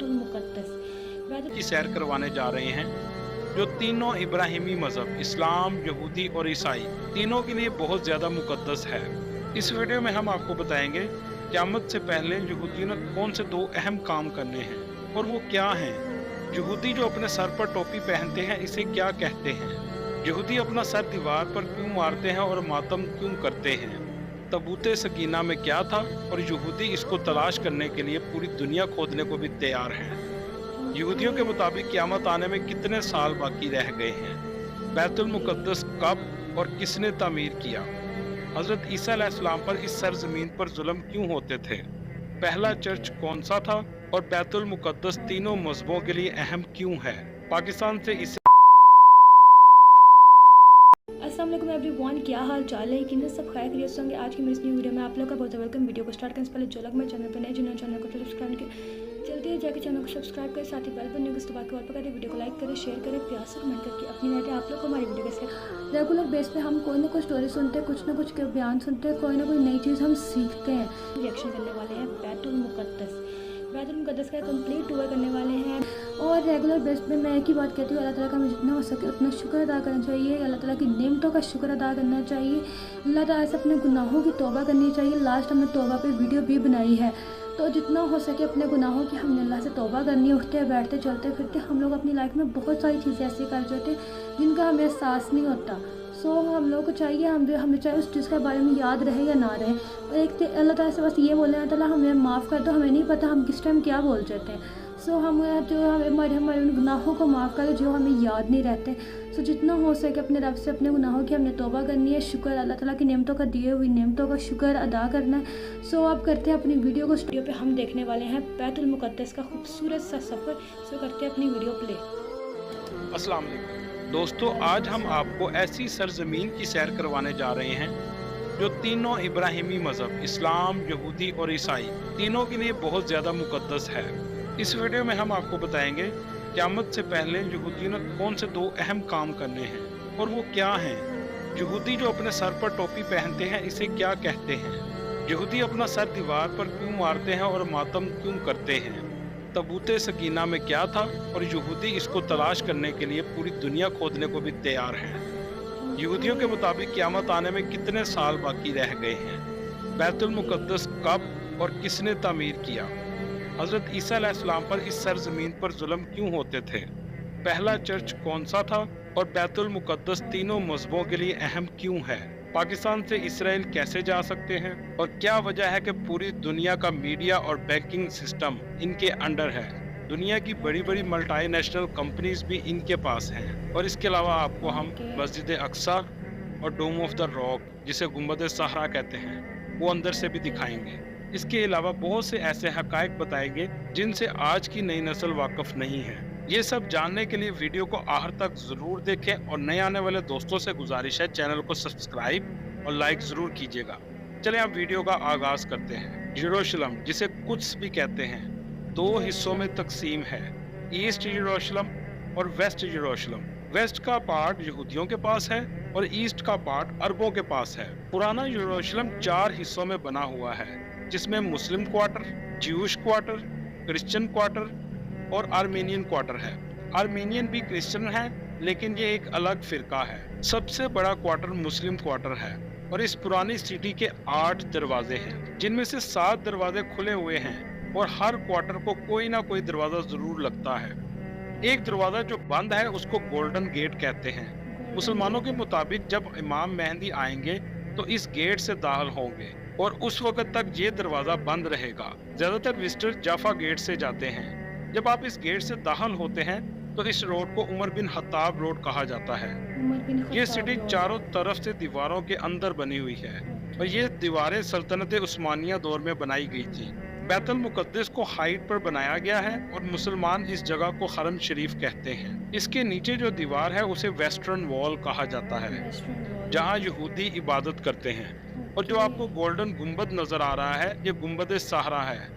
बैतुल मुक़द्दस की सैर करवाने जा रहे हैं, जो तीनों इब्राहिमी मजहब इस्लाम, यहूदी और ईसाई तीनों के लिए बहुत ज्यादा मुकद्दस है। इस वीडियो में हम आपको बताएंगे क़यामत से पहले यहूदियों ने कौन से दो अहम काम करने हैं और वो क्या हैं। यहूदी जो अपने सर पर टोपी पहनते हैं इसे क्या कहते हैं, यहूदी अपना सर दीवार पर क्यों मारते हैं और मातम क्यों करते हैं, तबूते सकीना में क्या था और यहूदी इसको तलाश करने के लिए पूरी दुनिया खोदने को भी तैयार हैं। यहूदियों के मुताबिक क़यामत आने में कितने साल बाकी रह गए हैं, बैतुल मुक़द्दस कब और किसने तामीर किया, हज़रत ईसा अलैहिस्सलाम पर इस सरजमीन पर जुल्म क्यों होते थे, पहला चर्च कौन सा था और बैतुल मुक़द्दस तीनों मजहबों के लिए अहम क्यों है। पाकिस्तान से इस अस्सलाम वालेकुम एवरीवन, क्या हाल चाल है। यकीनन सब खैर खैरियत से होंगे। आज की मेरी इस न्यू वीडियो में आप लोग का बहुत वेलकम। वीडियो को स्टार्ट करने से पहले जो लोग मेरे चैनल पर नए जिन्होंने चैनल को सब्सक्राइब किया जल्दी है जाकर चैनल को सब्सक्राइब करें, साथ ही बेल बटन को दबा के और करें, वीडियो को लाइक करें, शेयर करें, प्यार से कमेंट करके अपनी राय दें। आप लोग को हमारी वीडियो कैसे रेगुलर बेस पे हम कोई ना कोई स्टोरी सुनते हैं, कुछ ना कुछ के बयान सुनते हैं, कोई ना कोई नई चीज़ हम सीखते हैं। रिएक्शन करने वाले हैं बैतुल मुक़द्दस का कंप्लीट टूर करने वाले हैं। और रेगुलर बेस पे मैं एक ही बात कहती हूँ, अल्लाह ताला का हमें जितना हो सके उतना शुक्र अदा करना चाहिए, अल्लाह ताला की नेमतों का शुक्र अदा करना चाहिए, अल्लाह ताला से अपने गुनाहों की तौबा करनी चाहिए। लास्ट हमने तौबा पे वीडियो भी बनाई है, तो जितना हो सके अपने गुनाहों की हमने अल्लाह से तौबा करनी है। उठते बैठते चलते फिरते हम लोग अपनी लाइफ में बहुत सारी चीज़ें ऐसी कर जाते हैं जिनका हमें एहसास नहीं होता। सो हम लोग को चाहिए हमें चाहे उस चीज़ के बारे में याद रहे या ना रहे, एक अल्लाह ताला से बस ये बोलना है, ताला हमें माफ़ कर दो, हमें नहीं पता हम किस टाइम क्या बोल जाते हैं। सो हम जो हमारे उन गुनाहों को माफ़ कर दो जो हमें याद नहीं रहते। सो जितना हो सके अपने रब से अपने गुनाहों की हमने तौबा करनी है, शुक्र अल्लाह ताला की नेमतों का दिए हुई नेमतों का शुक्र अदा करना है। सो अब करते हैं अपनी वीडियो को। वीडियो पे हम देखने वाले हैं बैतुल मुक़द्दस का खूबसूरत सा सफ़र। सो करते हैं अपनी वीडियो प्ले। अस्सलाम वालेकुम दोस्तों, आज हम आपको ऐसी सरजमीन की सैर करवाने जा रहे हैं जो तीनों इब्राहिमी मजहब इस्लाम, यहूदी और ईसाई तीनों के लिए बहुत ज़्यादा मुकद्दस है। इस वीडियो में हम आपको बताएंगे क़यामत से पहले यहूदियों ने कौन से दो अहम काम करने हैं और वो क्या हैं। यहूदी जो अपने सर पर टोपी पहनते हैं इसे क्या कहते हैं, यहूदी अपना सर दीवार पर क्यों मारते हैं और मातम क्यों करते हैं, तबूते सकीना में क्या था और यहूदी इसको तलाश करने के लिए पूरी दुनिया खोदने को भी तैयार हैं। यहूदियों के मुताबिक क़यामत आने में कितने साल बाकी रह गए हैं, बैतुल मुक़द्दस कब और किसने तामीर किया, हज़रत ईसा अलैहिस्सलाम पर इस सरजमीन पर जुल्म क्यों होते थे, पहला चर्च कौन सा था और बैतुल मुक़द्दस तीनों मजहबों के लिए अहम क्यों है, पाकिस्तान से इसराइल कैसे जा सकते हैं और क्या वजह है कि पूरी दुनिया का मीडिया और बैंकिंग सिस्टम इनके अंडर है, दुनिया की बड़ी बड़ी मल्टीनेशनल कंपनीज भी इनके पास हैं। और इसके अलावा आपको हम मस्जिद अक्सा और डोम ऑफ द रॉक जिसे गुंबद सहरा कहते हैं वो अंदर से भी दिखाएंगे। इसके अलावा बहुत से ऐसे हकायक बताएंगे जिनसे आज की नई नस्ल वाकिफ नहीं है। ये सब जानने के लिए वीडियो को आखिर तक जरूर देखें और नए आने वाले दोस्तों से गुजारिश है चैनल को सब्सक्राइब और लाइक जरूर कीजिएगा। चलें अब वीडियो का आगाज करते हैं। यरूशलेम जिसे कुद्स भी कहते हैं दो हिस्सों में तकसीम है, ईस्ट यरूशलेम और वेस्ट यरूशलेम। वेस्ट का पार्ट यहूदियों के पास है और ईस्ट का पार्ट अरबों के पास है। पुराना यरूशलेम 4 हिस्सों में बना हुआ है जिसमें Muslim quarter, Jewish quarter, Christian quarter और आर्मेनियन क्वार्टर है। आर्मेनियन भी क्रिश्चियन है लेकिन ये एक अलग फिरका है। सबसे बड़ा क्वार्टर मुस्लिम क्वार्टर है और इस पुरानी सिटी के 8 दरवाजे हैं जिनमें से 7 दरवाजे खुले हुए हैं और हर क्वार्टर को कोई ना कोई दरवाजा जरूर लगता है। एक दरवाजा जो बंद है उसको गोल्डन गेट कहते हैं। मुसलमानों के मुताबिक जब इमाम मेहंदी आएंगे तो इस गेट से दाखिल होंगे और उस वक्त तक ये दरवाजा बंद रहेगा। ज्यादातर विजिटर जाफा गेट से जाते हैं। जब आप इस गेट से दाखिल होते हैं तो इस रोड को उमर बिन खत्ताब रोड कहा जाता है। ये सिटी चारों तरफ से दीवारों के अंदर बनी हुई है और ये दीवारें सल्तनत उस्मानिया दौर में बनाई गई थी। बैतुल मुक़द्दस को हाइट पर बनाया गया है और मुसलमान इस जगह को हरम शरीफ कहते हैं। इसके नीचे जो दीवार है उसे वेस्टर्न वॉल कहा जाता है जहाँ यहूदी इबादत करते हैं। और जो आपको गोल्डन गुंबद नजर आ रहा है ये गुंबद सहरा है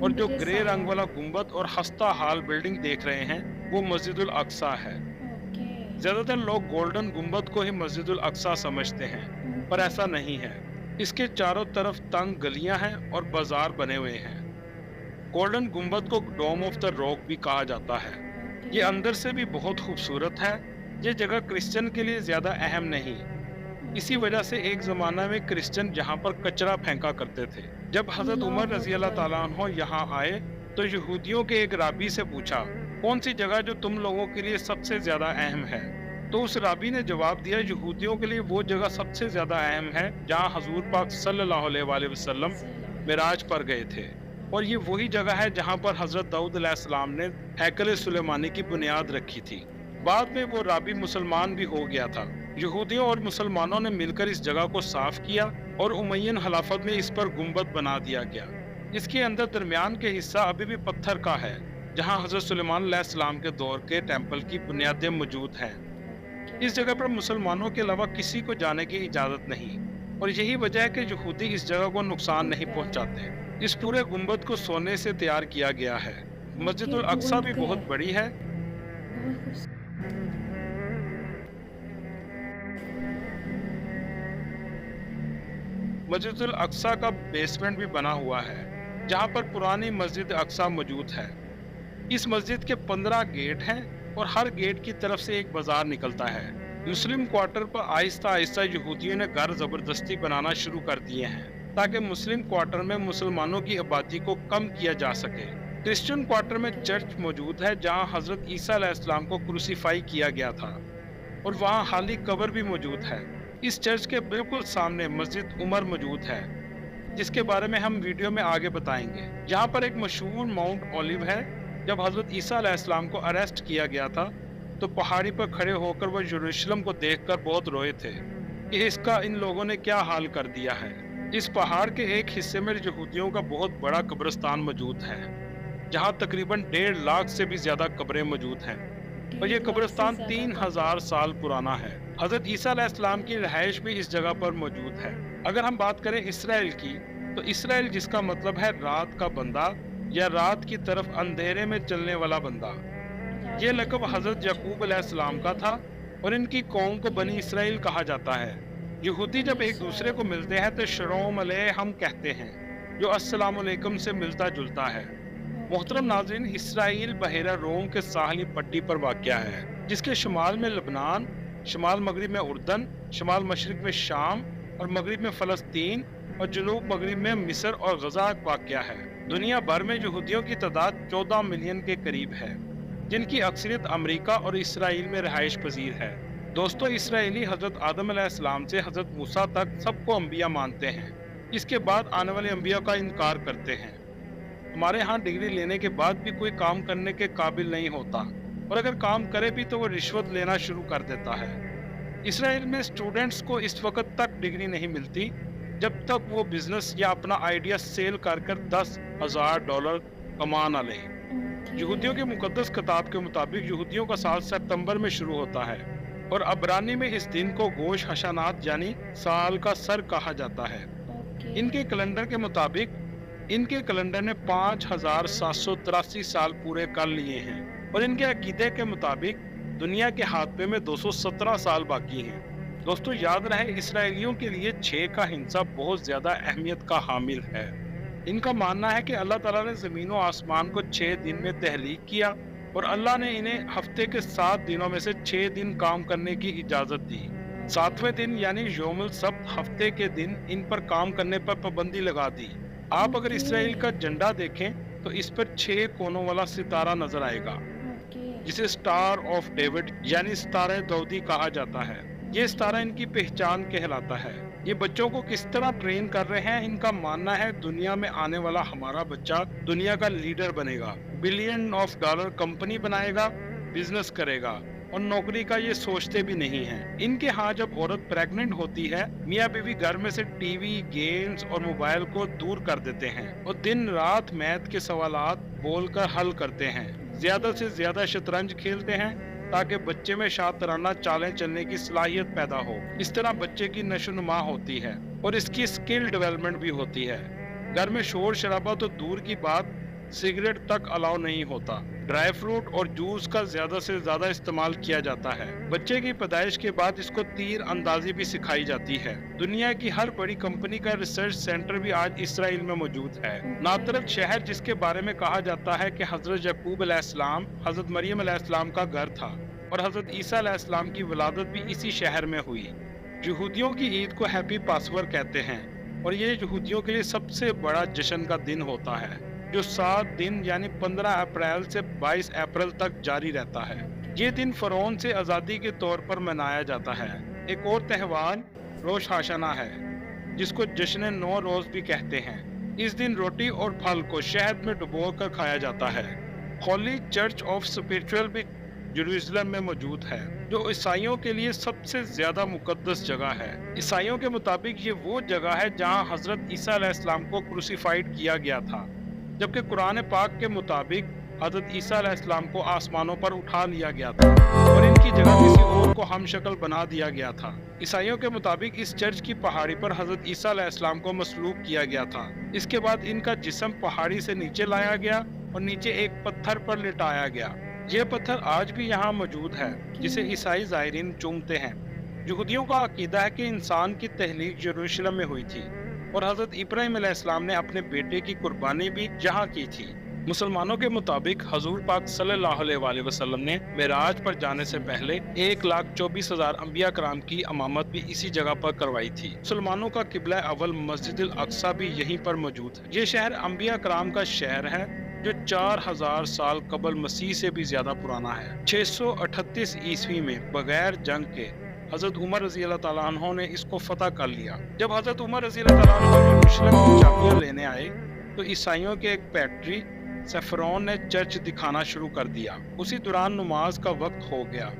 और जो ग्रे रंग वाला गुंबद और हस्ता हाल बिल्डिंग देख रहे हैं वो मस्जिदुल अक्सा है। ज्यादातर लोग गोल्डन गुंबद को ही मस्जिदुल अक्सा समझते हैं पर ऐसा नहीं है। इसके चारों तरफ तंग गलियां हैं और बाजार बने हुए हैं गोल्डन गुम्बद को डोम ऑफ द रॉक भी कहा जाता है। ये अंदर से भी बहुत खूबसूरत है। ये जगह क्रिश्चियन के लिए ज्यादा अहम नहीं, इसी वजह से एक जमाना में क्रिश्चियन यहाँ पर कचरा फेंका करते थे। जब हजरत उमर रजी अल्लाह ताला अन्हो यहाँ आए तो यहूदियों के एक राबी से पूछा, कौन सी जगह जो तुम लोगों के लिए सबसे ज्यादा अहम है? तो उस राबी ने जवाब दिया, यहूदियों के लिए वो जगह सबसे ज्यादा अहम है जहाँ हजूर पाक सल्लल्लाहु अलैहि वसल्लम मिराज पर गए थे, और ये वही जगह है जहाँ पर हजरत दाऊद अलैहिस्सलाम ने हैकल सुलेमानी की बुनियाद रखी थी। बाद में वो राबी मुसलमान भी हो गया था। यहूदियों और मुसलमानों ने मिलकर इस जगह को साफ किया और उमय्यन खिलाफत में इस पर गुम्बद बना दिया गया। इसके अंदर दरमियान के हिस्सा अभी भी पत्थर का है, जहाँ हजरत सुलेमान अलैहिस्सलाम के दौर के टेम्पल की बुनियादें मौजूद हैं। इस जगह पर मुसलमानों के अलावा किसी को जाने की इजाजत नहीं, और यही वजह है कि यहूदी इस जगह को नुकसान नहीं पहुंचाते। इस पूरे गुम्बद को सोने से तैयार किया गया है। मस्जिद उल अक्सा भी बहुत बड़ी है। मस्जिद उल अक्सा का बेसमेंट भी बना हुआ है, जहां पर पुरानी मस्जिद अक्सा मौजूद है। इस मस्जिद के 15 गेट हैं और हर गेट की तरफ से एक बाजार निकलता है। मुस्लिम क्वार्टर पर आहिस्ता आहिस्ता यहूदियों ने घर जबरदस्ती बनाना शुरू कर दिए हैं ताकि मुस्लिम क्वार्टर में मुसलमानों की आबादी को कम किया जा सके। क्रिश्चियन क्वार्टर में चर्च मौजूद है जहां हजरत ईसा अलैहिस्सलाम को क्रूसीफाई किया गया था, और वहां खाली कब्र भी मौजूद है। इस चर्च के बिल्कुल सामने मस्जिद उमर मौजूद है, जिसके बारे में हम वीडियो में आगे बताएंगे। यहाँ पर एक मशहूर माउंट ओलिव है। जब हजरत ईसा अलैहिस्सलाम को अरेस्ट किया गया था तो पहाड़ी पर खड़े होकर वह यरूशलेम को देखकर बहुत रोए थे कि इसका इन लोगों ने क्या हाल कर दिया है। इस पहाड़ के एक हिस्से में यहूदियों का बहुत बड़ा कब्रिस्तान मौजूद है, जहाँ तकरीबन 1.5 लाख से भी ज्यादा कब्रें मौजूद हैं, और ये कब्रिस्तान 3000 साल पुराना है। हजरत ईसा अलैहिस्सलाम की रिहाइश भी इस जगह पर मौजूद है। अगर हम बात करें इसराइल की, तो इसराइल जिसका मतलब है रात का बंदा या रात की तरफ अंधेरे में चलने वाला बंदा, ये लक़ब हजरत याकूब अलैहिस्सलाम का था, और इनकी कौम को बनी इसराइल कहा जाता है। यहूदी जब एक दूसरे को मिलते हैं तो शलोम अलैकुम कहते हैं, जो अस्सलाम अलैकुम से मिलता जुलता है। मोहतरम नाज़रीन, इसराइल बहेरा रोम के साहली पट्टी पर वाक़या है, जिसके शुमाल में लबनान, शुमाल मगरिब में उर्दन, शुमाल मशरिक में शाम और मगरिब में फ़लस्तीन और जनूब मगरिब में मिस्र और गजा वाक़या है। दुनिया भर में यहूदियों की तादाद 14 मिलियन के करीब है, जिनकी अक्सरियत अमेरिका और इसराइल में रिहाइश पजीर है। दोस्तों, इसराइली हजरत आदम अलैहिस्सलाम से हजरत मूसा तक सबको अंबिया मानते हैं। इसके बाद आने वाले अंबिया का इनकार करते हैं। हमारे यहाँ डिग्री लेने के बाद भी कोई काम करने के काबिल नहीं होता, और अगर काम करे भी तो वो रिश्वत लेना शुरू कर देता है। इसराइल में स्टूडेंट्स को इस वक्त तक डिग्री नहीं मिलती जब तक वो बिजनेस या अपना आइडिया सेल कर $10,000 कमा ना लें। यहूदियों के मुकद्दस किताब के मुताबिक यहूदियों का साल सितंबर में शुरू होता है, और अबरानी में इस दिन को गोश हशानात यानी साल का सर कहा जाता है। इनके कैलेंडर के मुताबिक इनके कैलेंडर ने 5783 साल पूरे कर लिए हैं, और इनके अकीदे के मुताबिक दुनिया के हाथमे में 217 साल बाकी हैं। दोस्तों, याद रहे, इसराइलियों के लिए 6 का हिस्सा बहुत ज्यादा अहमियत का हामिल है। इनका मानना है कि अल्लाह ताला ने ज़मीन और आसमान को 6 दिन में तहलीक किया, और अल्लाह ने इन्हें हफ्ते के 7 दिनों में से 6 दिन काम करने की इजाज़त दी। 7वें दिन यानी यौमुल सब्त हफ्ते के दिन इन पर काम करने पर पाबंदी लगा दी। आप अगर इसराइल का झंडा देखें तो इस पर 6 कोनों वाला सितारा नजर आएगा, जिसे स्टार ऑफ डेविड यानी सितारा दाऊदी कहा जाता है। ये सितारा इनकी पहचान कहलाता है। ये बच्चों को किस तरह ट्रेन कर रहे हैं, इनका मानना है दुनिया में आने वाला हमारा बच्चा दुनिया का लीडर बनेगा, $1 बिलियन कंपनी बनाएगा, बिजनेस करेगा, और नौकरी का ये सोचते भी नहीं हैं। इनके यहाँ जब औरत प्रेग्नेंट होती है, मियाँ बीवी घर में से टीवी, गेम्स और मोबाइल को दूर कर देते हैं, और दिन रात मैथ के सवालात बोलकर हल करते हैं। ज्यादा से ज्यादा शतरंज खेलते हैं ताकि बच्चे में शातिराना चालें चलने की सलाहियत पैदा हो। इस तरह बच्चे की नशोनुमा होती है और इसकी स्किल डेवलपमेंट भी होती है। घर में शोर शराबा तो दूर की बात, सिगरेट तक अलाउ नहीं होता। ड्राई फ्रूट और जूस का ज्यादा से ज्यादा इस्तेमाल किया जाता है। बच्चे की पैदाइश के बाद इसको तीर अंदाजी भी सिखाई जाती है। दुनिया की हर बड़ी कंपनी का रिसर्च सेंटर भी आज इसराइल में मौजूद है। नातरत शहर, जिसके बारे में कहा जाता है कि हजरत यकूब अलैहिस्सलाम, हजरत मरियम अलैहिस्सलाम का घर था और हजरत ईसा अलैहिस्सलाम की विलादत भी इसी शहर में हुई। यहूदियों की ईद को हैप्पी पासवर कहते हैं और ये यहूदियों के लिए सबसे बड़ा जश्न का दिन होता है, जो 7 दिन यानी 15 अप्रैल से 22 अप्रैल तक जारी रहता है। ये दिन फरौन से आज़ादी के तौर पर मनाया जाता है। एक और त्यौहार रोश हाशना है, जिसको जश्न 9 रोज भी कहते हैं। इस दिन रोटी और फल को शहद में डुबो कर खाया जाता है। होली चर्च ऑफ स्पिरिचुअल भी जेरूसलम में मौजूद है, जो ईसाइयों के लिए सबसे ज्यादा मुकद्दस जगह है। ईसाइयों के मुताबिक ये वो जगह है जहाँ हजरत ईसा अलैहिस्सलाम को क्रूसीफाइड किया गया था, जबकि कुरान पाक के मुताबिक हजरत ईसा अलैहिस्सलाम को आसमानों पर उठा लिया गया था और इनकी जगह किसी और को हमशक्ल बना दिया गया था। ईसाइयों के मुताबिक इस चर्च की पहाड़ी पर हजरत ईसा अलैहिस्सलाम को मसलूब किया गया था। इसके बाद इनका जिस्म पहाड़ी से नीचे लाया गया और नीचे एक पत्थर पर लिटाया गया। यह पत्थर आज भी यहाँ मौजूद है, जिसे ईसाई ज़ायरीन चूमते हैं। यहूदियों का अकीदा है कि इंसान की तहलीक यरूशलेम में हुई थी और हजरत इब्राहिम अलैहिस्सलाम ने अपने बेटे की कुर्बानी भी यहाँ की थी। मुसलमानों के मुताबिक हजूर पाक सल्लल्लाहु अलैहि वसल्लम ने मेराज पर जाने से पहले 1,24,000 अंबिया कराम की इमामत भी इसी जगह पर करवाई थी। मुसलमानों का किबला अव्वल मस्जिद अल अक्सा भी यहीं पर मौजूद है। ये शहर अंबिया कराम का शहर है, जो 4000 साल कबल मसीह से भी ज्यादा पुराना है। 638 ईस्वी में बगैर जंग के हजरत उमर रजी अल्लाह ताला अन्हो ने इसको फतह कर लिया। जब हजरत उमर रजी अल्लाह ताला अन्हो यरूशलेम की चाबियां लेने आए तो ईसाइयों के एक पैट्री सेफरोन ने चर्च दिखाना शुरू कर दिया। उसी दौरान नमाज का वक्त हो गया।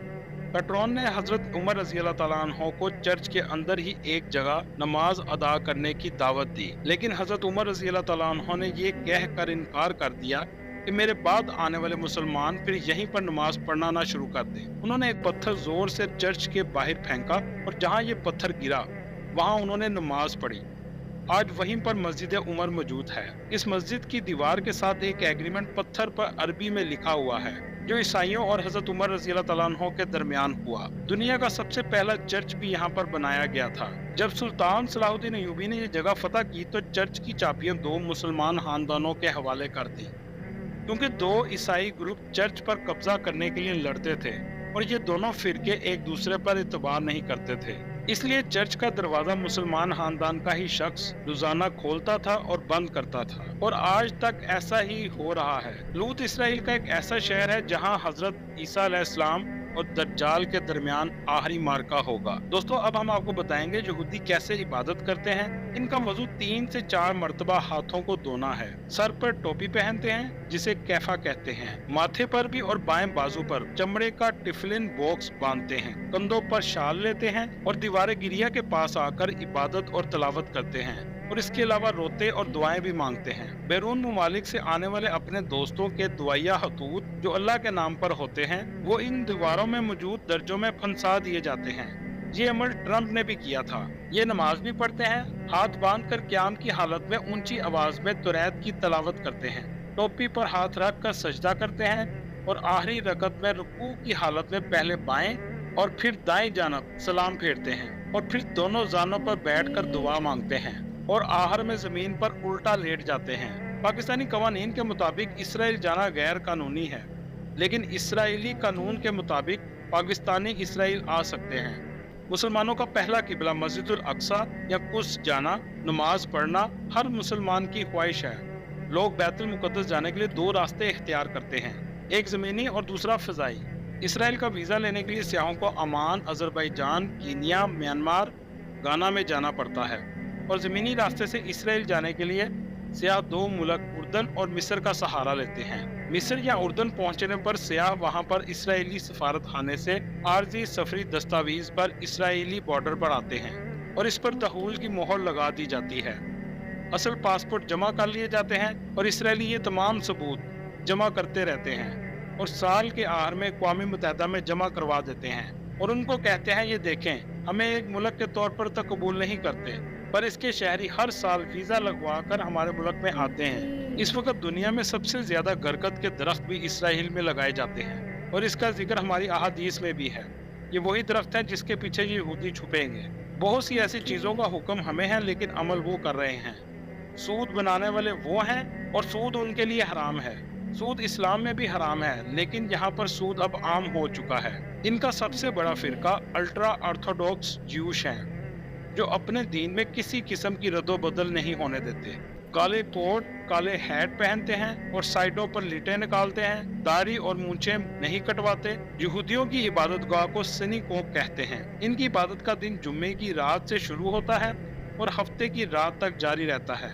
पैट्रॉन ने हजरत उमर रजी अल्लाह ताला अन्हो को चर्च के अंदर ही एक जगह नमाज अदा करने की दावत दी, लेकिन हजरत उमर रजी अल्लाह ताला अन्हो ने ये कह कर इनकार कर दिया कि मेरे बाद आने वाले मुसलमान फिर यहीं पर नमाज पढ़ना ना शुरू कर दें। उन्होंने एक पत्थर जोर से चर्च के बाहर फेंका और जहां ये पत्थर गिरा वहां उन्होंने नमाज पढ़ी। आज वहीं पर मस्जिद उमर मौजूद है। इस मस्जिद की दीवार के साथ एक एग्रीमेंट पत्थर पर अरबी में लिखा हुआ है, जो ईसाइयों और हजरत उमर रज़ी अल्लाह तआला अन्हु के दरमियान हुआ। दुनिया का सबसे पहला चर्च भी यहाँ पर बनाया गया था। जब सुल्तान सलाहुद्दीन अय्यूबी ने ये जगह फतह की तो चर्च की चाबियां 2 मुसलमान खानदानों के हवाले कर दी, क्योंकि 2 ईसाई ग्रुप चर्च पर कब्जा करने के लिए लड़ते थे और ये दोनों फिरके एक दूसरे पर इतबार नहीं करते थे। इसलिए चर्च का दरवाजा मुसलमान खानदान का ही शख्स रोजाना खोलता था और बंद करता था, और आज तक ऐसा ही हो रहा है। लूत इसराइल का एक ऐसा शहर है जहां हजरत ईसा अलैहिस्सलाम और दज्जाल के दरमियान आखिरी मार्का होगा। दोस्तों, अब हम आपको बताएंगे यहूदी कैसे इबादत करते हैं। इनका वजू 3 से 4 मरतबा हाथों को धोना है। सर पर टोपी पहनते हैं जिसे कैफा कहते हैं। माथे पर भी और बाएं बाजू पर चमड़े का टिफलिन बॉक्स बांधते हैं। कंधों पर शाल लेते हैं और दीवारे गिरिया के पास आकर इबादत और तलावत करते हैं, और इसके अलावा रोते और दुआएं भी मांगते हैं। बैरून ममालिक से आने वाले अपने दोस्तों के दुआया खतूत जो अल्लाह के नाम पर होते हैं, वो इन दीवारों में मौजूद दर्जों में फंसा दिए जाते हैं। ये अमल ट्रम्प ने भी किया था। ये नमाज भी पढ़ते हैं, हाथ बांध कर क़याम की हालत में ऊंची आवाज में तुरैत की तलावत करते हैं, टोपी पर हाथ रख कर सजदा करते हैं, और आखिरी रकत में रुकू की हालत में पहले बाएं और फिर दाएं जानब सलाम फेरते हैं, और फिर दोनों जानों पर बैठकर दुआ मांगते हैं, और आखिर में जमीन पर उल्टा लेट जाते हैं। पाकिस्तानी कवानीन के मुताबिक इसराइल जाना गैर कानूनी है, लेकिन इसराइली कानून के मुताबिक पाकिस्तानी इसराइल आ सकते हैं। मुसलमानों का पहला किबला मस्जिदुल अक्सा या कुद्स जाना, नमाज पढ़ना हर मुसलमान की ख्वाहिश है। लोग बैतुल मुकद्दस जाने के लिए 2 रास्ते इख्तियार करते हैं, एक ज़मीनी और दूसरा फ़िज़ाई। इसराइल का वीज़ा लेने के लिए सियाहों को अमान, अज़रबैजान, कीनिया, म्यांमार, गाना में जाना पड़ता है, और ज़मीनी रास्ते से इसराइल जाने के लिए सियाह 2 मुल्क उर्दन और मिस्र का सहारा लेते हैं। मिस्र या उर्दन पहुंचने पर सियाह वहां पर इसराइली सफारत खाने से आर्जी सफरी दस्तावेज पर इसराइली बॉर्डर पर आते हैं, और इस पर दखूल की मोहर लगा दी जाती है। असल पासपोर्ट जमा कर लिए जाते हैं, और इसराइली ये तमाम सबूत जमा करते रहते हैं, और साल के आखिर में अक़वाम मुत्तहिदा में जमा करवा देते हैं, और उनको कहते हैं ये देखें, हमें एक मुल्क के तौर पर तो कबूल नहीं करते, पर इसके शहरी हर साल वीजा लगवा कर हमारे मुल्क में आते हैं। इस वक्त दुनिया में सबसे ज्यादा बरगद के दरख्त भी इसराइल में लगाए जाते हैं और इसका जिक्र हमारी अहादीस में भी है। ये वही दरख्त है जिसके पीछे ये यहूदी छुपेंगे। बहुत सी ऐसी चीजों का हुक्म हमें है, लेकिन अमल वो कर रहे हैं। सूद बनाने वाले वो हैं और सूद उनके लिए हराम है। सूद इस्लाम में भी हराम है, लेकिन यहाँ पर सूद अब आम हो चुका है। इनका सबसे बड़ा फिरका अल्ट्रा ऑर्थोडॉक्स ज्यूश हैं, जो अपने दीन में किसी किस्म की रद्दोबदल नहीं होने देते। काले कोट, काले हैट पहनते हैं और साइडों पर लिटें निकालते हैं। दाढ़ी और मूंछें नहीं कटवाते। यहूदियों की इबादत गाह को सिनेगोग कहते हैं। इनकी इबादत का दिन जुम्मे की रात से शुरू होता है और हफ्ते की रात तक जारी रहता है।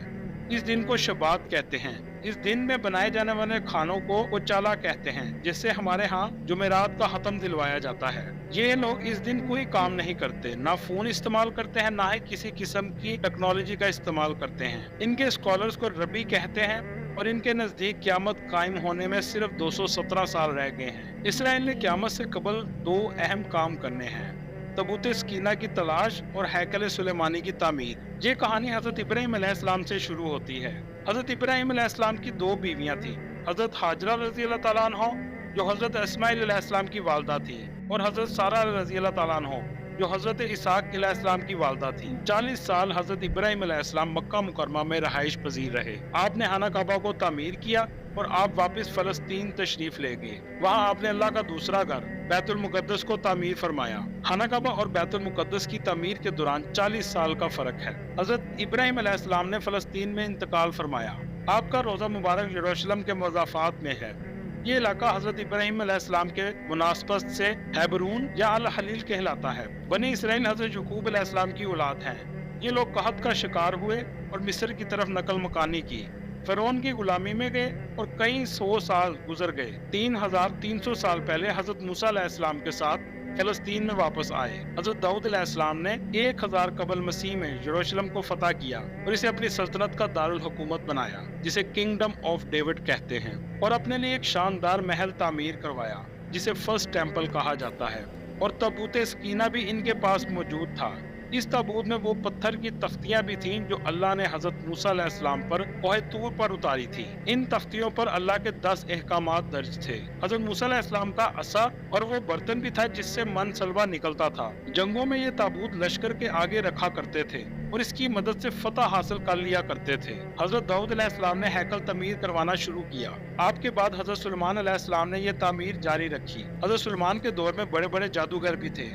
इस दिन को शबात कहते हैं। इस दिन में बनाए जाने वाले खानों को उचाला कहते हैं, जिससे हमारे यहाँ जुमेरात का खत्म दिलवाया जाता है। ये लोग इस दिन कोई काम नहीं करते, ना फोन इस्तेमाल करते हैं, ना ही किसी किस्म की टेक्नोलॉजी का इस्तेमाल करते हैं। इनके स्कॉलर्स को रबी कहते हैं और इनके नजदीक क़यामत कायम होने में सिर्फ 217 साल रह गए हैं। इसराइल ने क़यामत से कबल दो अहम काम करने हैं: तबूत सकीना की तलाश और हैकल सुलेमानी की तामीर। ये कहानी हजरत इब्राहिम अलैहिस्सलाम से शुरू होती है। हजरत इब्राहिम अलैहिस्सलाम की दो बीवियां थी, हजरत हाजरा रज़ी अल्लाह तआला अन्हा जो हजरत इस्माइल अलैहिस्सलाम की वालदा थी, और हजरत सारा रज़ी अल्लाह तआला अन्हा जो हजरत इसहाक अलैहिस्सलाम की वालदा थी। 40 साल हजरत इब्राहिम अलैहिस्सलाम मक्का मुकरमा में रहाइश पजीर रहे। आपने खाना काबा को तामीर किया और आप वापस फलस्तीन तशरीफ ले गए। वहाँ आपने अल्लाह का दूसरा घर बैतुल मुकद्दस को तामीर फरमाया। खाना काबा और बैतुल मुकद्दस की तामीर के दौरान 40 साल का फर्क है। हजरत इब्राहिम अलैहिस्सलाम ने फलस्तीन में इंतकाल फरमाया। आपका रोजा मुबारक यरूशलेम के मज़ाफ़ात में है। ये इलाका हजरत इब्राहिम अलैहिस्सलाम के मुनासबत से हैबरून या अल हलील कहलाता है। बनी इसराइल हजरत याकूब अलैहिस्सलाम की औलाद हैं। ये लोग कहत का शिकार हुए और मिस्र की तरफ नकल मकानी की। फिरौन की गुलामी में गए और कई 100 साल गुजर गए। 3300 साल पहले हजरत मूसा अलैहिस्सलाम के साथ फलस्तीन में वापस आए। हजरत दाऊद अलैहिस्सलाम ने 1000 कबल मसीह में यरूशलेम को फतह किया और इसे अपनी सल्तनत का दारुल हुकूमत बनाया, जिसे किंगडम ऑफ डेविड कहते हैं, और अपने लिए एक शानदार महल तामीर करवाया, जिसे फर्स्ट टेम्पल कहा जाता है। और तबूत सकीना भी इनके पास मौजूद था। इस ताबूत में वो पत्थर की तख्तियां भी थीं जो अल्लाह ने हजरत मूसा अलैहिस्सलाम पर कोह तूर पर उतारी थी। इन तख्तियों पर अल्लाह के 10 अहकामात दर्ज थे। हजरत मूसा अलैहिस्सलाम का असा और वो बर्तन भी था जिससे मन सलवा निकलता था। जंगों में ये ताबूत लश्कर के आगे रखा करते थे और इसकी मदद से फतह हासिल कर लिया करते थे। हजरत दाऊद अलैहिस्सलाम ने हैकल तमीर करवाना शुरू किया। आपके बाद हजरत सुलेमान अलैहिस्सलाम ने यह तामीर जारी रखी। हजरत सुलेमान के दौर में बड़े बड़े जादूगर भी थे।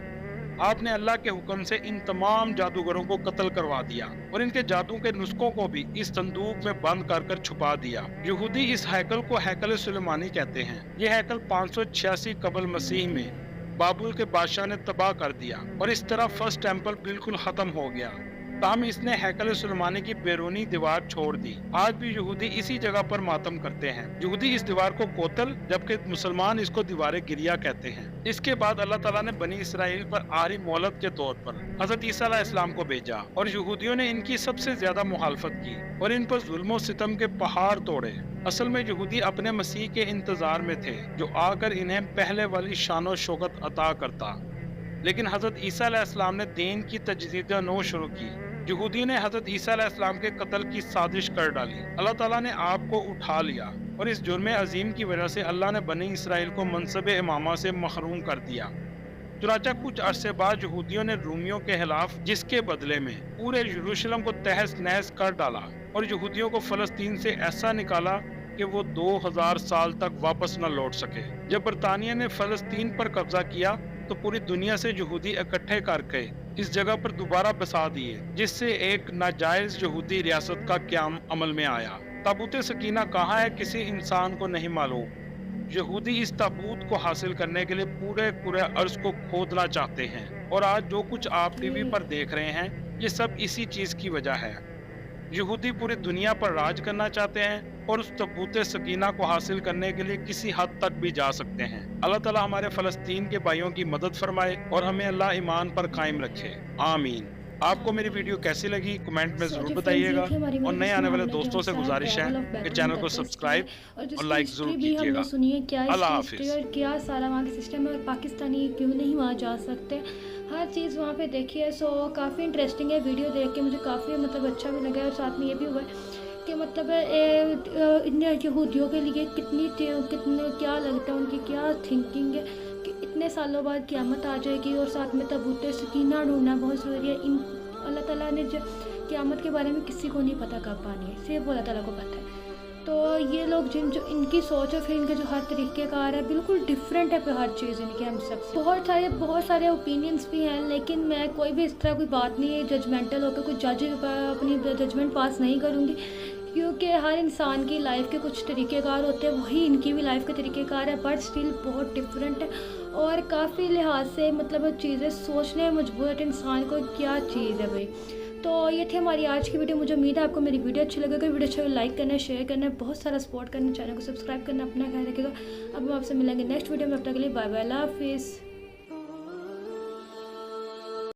आपने अल्लाह के हुक्म से इन तमाम जादूगरों को कत्ल करवा दिया और इनके जादू के नुस्खों को भी इस संदूक में बंद कर छुपा दिया। यहूदी इस हैकल को हैकल सुलेमानी कहते हैं। यह हैकल 586 कबल मसीह में बाबुल के बादशाह ने तबाह कर दिया और इस तरह फर्स्ट टेम्पल बिल्कुल खत्म हो गया। ताहम इसने हैकल सुलेमानी की बैरूनी दीवार छोड़ दी। आज भी यहूदी इसी जगह पर मातम करते हैं। यहूदी इस दीवार को कोतल, जबकि मुसलमान इसको दीवार गिरिया कहते हैं। इसके बाद अल्लाह ताला ने बनी इसराइल पर आरी मोहलत के तौर पर हजरत ईसा अलैहिस्सलाम को भेजा और यहूदियों ने इनकी सबसे ज्यादा मुखालफत की और इन पर जुल्म सितम के पहाड़ तोड़े। असल में यहूदी अपने मसीह के इंतजार में थे, जो आकर इन्हें पहले वाली शानो शौकत अता करता। लेकिन हजरत ईसा अलैहिस्सलाम ने दीन की तजदीद नौ शुरू की। यहूदी ने हजरत ईसा अलैहिस्सलाम के कत्ल की साजिश कर डाली। अल्लाह ताला ने आपको उठा लिया और इस जुर्म अजीम की वजह से अल्लाह ने बनी इसराइल को मनसब इमामा से महरूम कर दिया। चुनांचे कुछ अरसे बाद यहूदियों ने रूमियों के खिलाफ, जिसके बदले में पूरे यरूशलेम को तहस नहस कर डाला और यहूदियों को फलस्तीन से ऐसा निकाला कि वो 2000 साल तक वापस न लौट सके। जब बरतानिया ने फलस्तीन पर कब्जा किया तो पूरी दुनिया से यहूदी इकट्ठे करके इस जगह पर दोबारा बसा दिए, जिससे एक नाजायज यहूदी रियासत का क़याम अमल में आया। ताबूत सकीना कहाँ है किसी इंसान को नहीं मालूम। यहूदी इस ताबूत को हासिल करने के लिए पूरे अर्ज को खोदना चाहते हैं और आज जो कुछ आप टीवी पर देख रहे हैं ये सब इसी चीज की वजह है। यहूदी पूरी दुनिया पर राज करना चाहते हैं और उस ताबूत सकीना को हासिल करने के लिए किसी हद तक भी जा सकते हैं। अल्लाह ताला हमारे फलस्तीन के भाइयों की मदद फरमाए और हमें अल्लाह ईमान पर कायम रखे। आमीन। आपको मेरी वीडियो कैसी लगी कमेंट में So, ज़रूर जो बताइएगा फ्रेंड्स थी हमारी और नए जिसमें आने वाले हमने जो दोस्तों से है गुजारिश है ट्रैवल ऑफ कि बैतूल चैनल को मुकद्दस की सब्सक्राइब और और जिसकी लाइक हिस्ट्री ज़रूर भी हमने कीजिएगा। सुनी है, क्या अल्लाह इसकी हिस्ट्री हाफिज़। और क्या सारा वहाँ का सिस्टम है और पाकिस्तानी क्यों नहीं वहाँ जा सकते, हर चीज़ वहाँ पे देखी है। सो काफ़ी इंटरेस्टिंग है, वीडियो देख के मुझे काफ़ी मतलब अच्छा भी लगा और साथ में ये भी हुआ है कि मतलब इन यहूदियों के लिए कितने क्या लगता है, उनकी क्या थिंकिंग है कि इतने सालों बाद क़यामत आ जाएगी और साथ में तबूत सकीना ढूंढना बहुत ज़रूरी है। इन अल्लाह ताला ने जो क़यामत के बारे में किसी को नहीं पता कब आनी है, सिर्फ अल्लाह ताला को पता है। तो ये लोग जो इनकी सोच है, फिर इनके जो हर तरीक़ेकार है बिल्कुल डिफरेंट है, हर चीज़ इनके हम सब बहुत सारे ओपिनियंस भी हैं, लेकिन मैं कोई भी इस तरह कोई बात नहीं है जजमेंटल होकर कोई अपनी जजमेंट पास नहीं करूँगी, क्योंकि हर इंसान की लाइफ के कुछ तरीक़ेकार होते हैं, वही इनकी भी लाइफ के तरीक़ेकार है, बट स्टिल बहुत डिफरेंट है और काफ़ी लिहाज से मतलब चीज़ें सोचने में मजबूर है इंसान को क्या चीज़ है भाई। तो ये थी हमारी आज की वीडियो। मुझे उम्मीद है आपको मेरी वीडियो अच्छी लगेगी। वीडियो अच्छा लाइक करना है, शेयर करना है, बहुत सारा सपोर्ट करना, चैनल को सब्सक्राइब करना, अपना ख्याल रखिएगा। अब हम आपसे मिलेंगे नेक्स्ट वीडियो में, अब तक के लिए बाय बाय, अल्लाह हाफिज़।